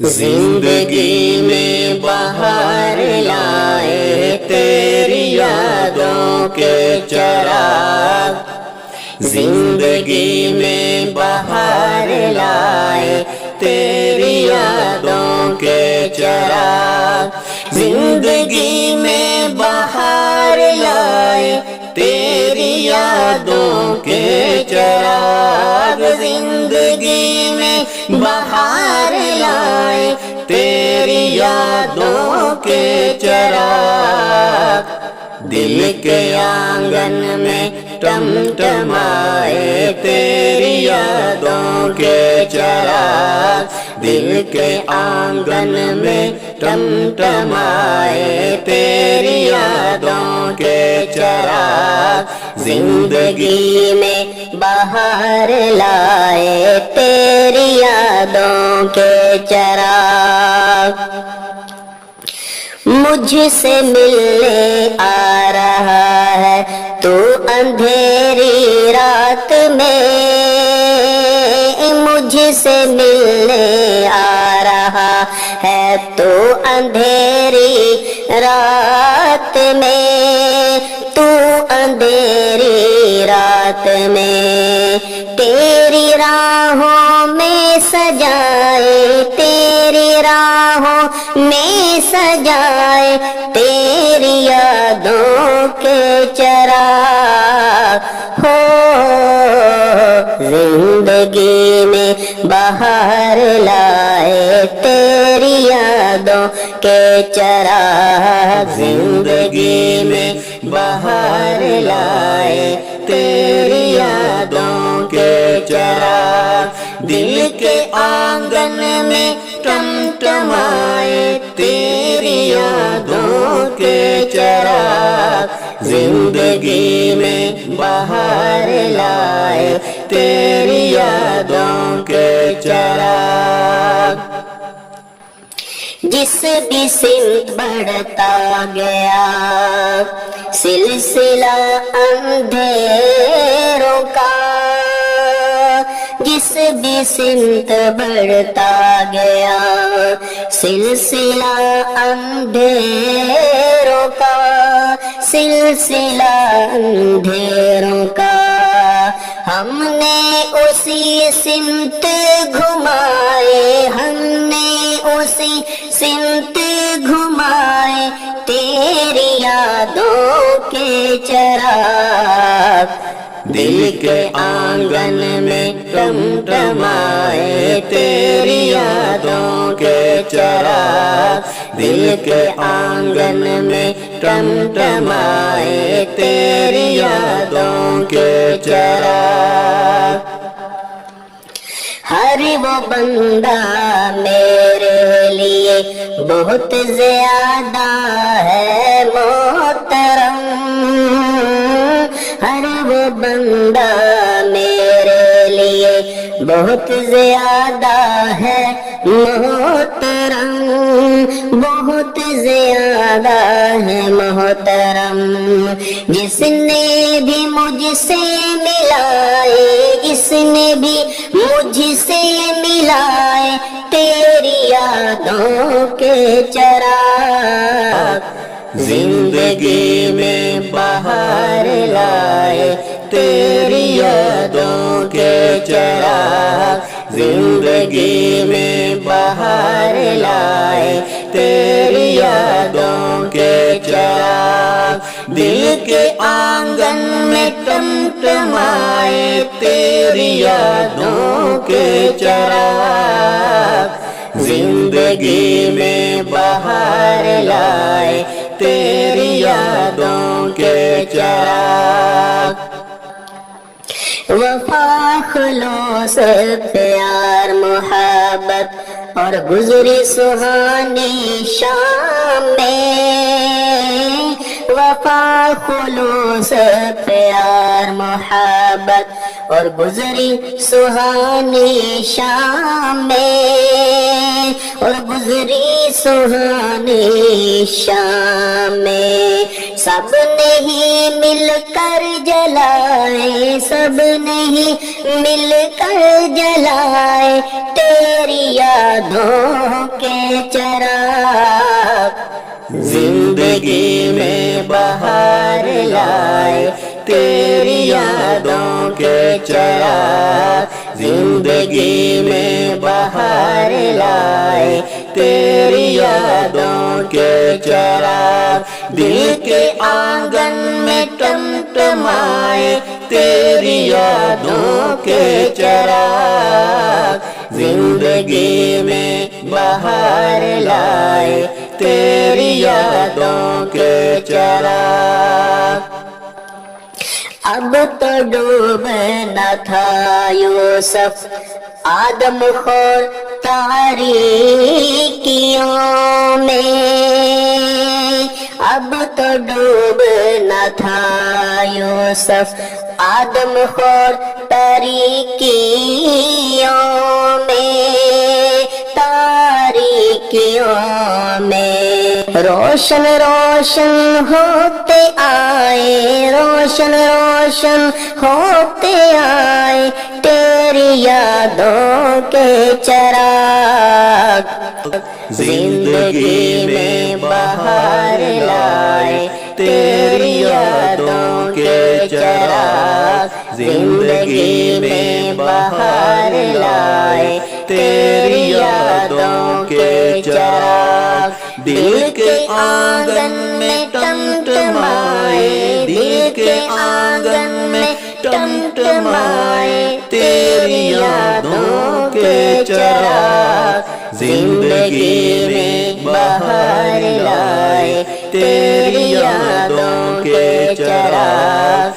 زندگی میں بہار لائے تیری یادوں کے چراغ، زندگی میں بہار لائے تیری یادوں کے چراغ، زندگی میں بہار لائے تیری یادوں کے چراغ، زندگی میں بہار لائے تیری یادوں کے چراغ، دل کے آنگن میں ٹمٹمائے تیری یادوں کے چراغ، دل کے آنگن میں ٹمٹمائے تیری یادوں کے چراغ، زندگی میں بہار لائے تیری یادوں کے چراغ، مجھ سے ملنے آ رہا ہے تو اندھیری رات میں، مجھ سے ملنے آ رہا ہے تو اندھیری رات میں، تو اندھیری رات میں تیری راہوں میں سجائے، تیری راہوں میں سجائے تیری یادوں کے چراغ، ہو زندگی میں بہار لائے تیری یادوں کے چراغ، زندگی میں بہار لائے تیری یادوں کے چراغ، دل کے آنگن میں ٹمٹمائے تیری یادوں کے چراغ، زندگی میں بہار لائے تیری یادوں کے چراغ، جس بھی سمت بڑھتا گیا سلسلہ اندھیروں کا، جس بھی سمت بڑھتا گیا سلسلہ اندھیروں کا، سلسلہ اندھیروں کا، ہم نے اسی سمت گھمائے، ہم نے اسی سمت گھمائے تیری یادوں کے چراغ، دل کے آنگن میں ٹمٹمائے تیری یادوں کے چراغ، دل کے آنگن میں ٹمٹمائے تیری یادوں کے چراغ، ہر وہ بندہ میرے لیے بہت زیادہ ہے محترم، ہر وہ بندہ میرے لیے بہت زیادہ ہے محترم، بہت زیادہ ہے محترم، جس نے بھی مجھ سے ملائے، جس نے بھی مجھ سے ملائے تیری یادوں کے چراغ، زندگی میں بہار لائے تیری یادوں کے چراغ، زندگی میں بہار لائے تیری یادوں کے چراغ، دل کے آنگن میں ٹمٹمائے تیری یادوں کے چراغ، زندگی میں بہار لائے تیری یادوں کے چراغ، وفا خلوص پیار محبت اور گزری سہانی شام میں، وفا خلوص پیار محبت اور گزری سہانی شام میں، اور گزری سہانی شام میں، سب نے ہی مل کر جلائے، سب نے ہی مل کر جلائے تیری یادوں تیری یادوں کے چراغ زندگی میں بہار لائے تیری یادوں کے چراغ دل کے آنگن میں ٹمٹمائے تیری یادوں کے چراغ زندگی میں بہار لائے تیری یادوں کے چراغ اب تو ڈوبنا تھا یوسف آدم خور تاریکیوں میں اب تو ڈوبنا تھا یوسف آدم خور تاریکیوں میں روشن روشن ہوتے آئے روشن روشن ہوتے آئے تیری یادوں کے چراغ زندگی میں بہار لائے تیری یادوں کے چراغ زندگی میں بہار لائے تیری یادوں کے چراغ دل کے آنگن میں ٹمٹمائے دل کے آنگن میں ٹمٹمائے تیری یادوں کے چراغ زندگی میں بہار لائے تیری یادوں کے چراغ